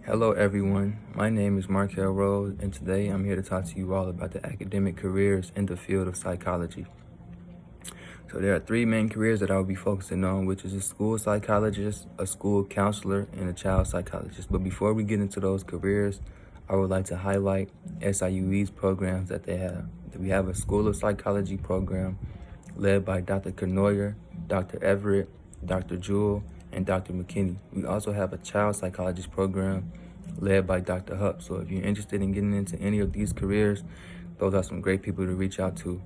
Hello everyone, my name is Markel Rose, and today I'm here to talk to you all about the academic careers in the field of psychology. So there are three main careers that I will be focusing on, which is a school psychologist, a school counselor, and a child psychologist. But before we get into those careers, I would like to highlight SIUE's programs that they have. We have a School of Psychology program led by Dr. Kanoyer, Dr. Everett, Dr. Jewell, and Dr. McKinney. We also have a child psychologist program led by Dr. Hupp. So if you're interested in getting into any of these careers, those are some great people to reach out to.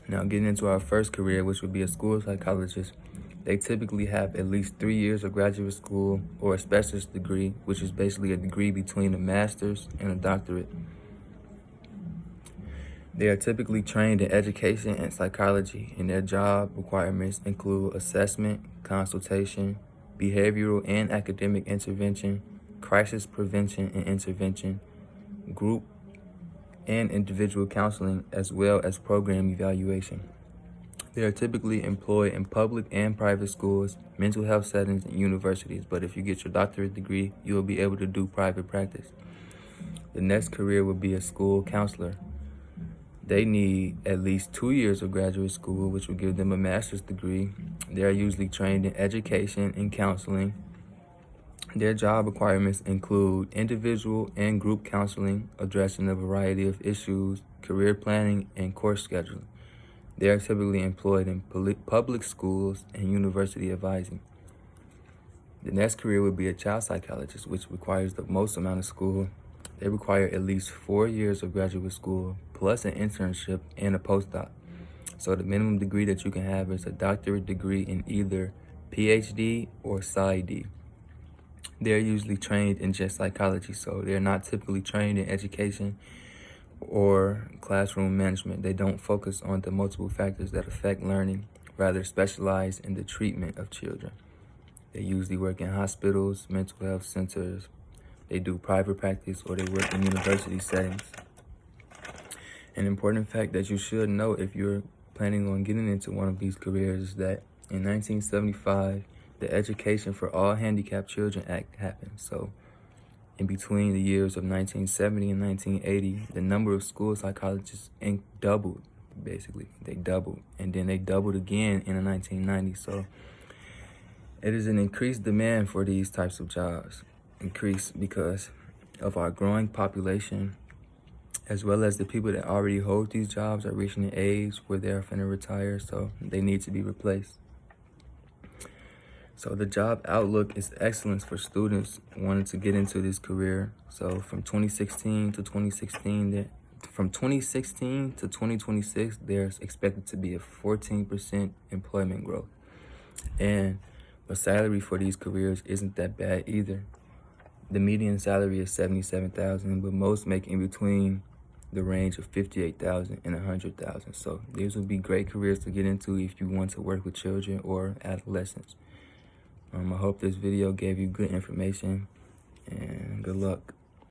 Now, getting into our first career, which would be a school psychologist, they typically have at least 3 years of graduate school or a specialist degree, which is basically a degree between a master's and a doctorate. They are typically trained in education and psychology, and their job requirements include assessment, consultation, behavioral and academic intervention, crisis prevention and intervention, group and individual counseling, as well as program evaluation. They are typically employed in public and private schools, mental health settings, and universities, but if you get your doctorate degree, you will be able to do private practice. The next career would be a school counselor. They need at least 2 years of graduate school, which will give them a master's degree. They are usually trained in education and counseling. Their job requirements include individual and group counseling, addressing a variety of issues, career planning, and course scheduling. They are typically employed in public schools and university advising. The next career would be a child psychologist, which requires the most amount of school. They require at least 4 years of graduate school, plus an internship and a postdoc. So the minimum degree that you can have is a doctorate degree in either PhD or PsyD. They're usually trained in just psychology, so they're not typically trained in education or classroom management. They don't focus on the multiple factors that affect learning, rather specialize in the treatment of children. They usually work in hospitals, mental health centers. They do private practice, or they work in university settings. An important fact that you should know if you're planning on getting into one of these careers is that in 1975, the Education for All Handicapped Children Act happened. So in between the years of 1970 and 1980, the number of school psychologists doubled, basically. They doubled. And then they doubled again in the 1990s. So it is an increased demand for these types of jobs. Increased because of our growing population, as well as the people that already hold these jobs are reaching an age where they're finna retire, so they need to be replaced. So the job outlook is excellent for students wanting to get into this career. So from 2016 to 2026, there's expected to be a 14% employment growth. And the salary for these careers isn't that bad either. The median salary is $77,000, but most make in between the range of $58,000 and $100,000. So these would be great careers to get into if you want to work with children or adolescents. I hope this video gave you good information, and good luck.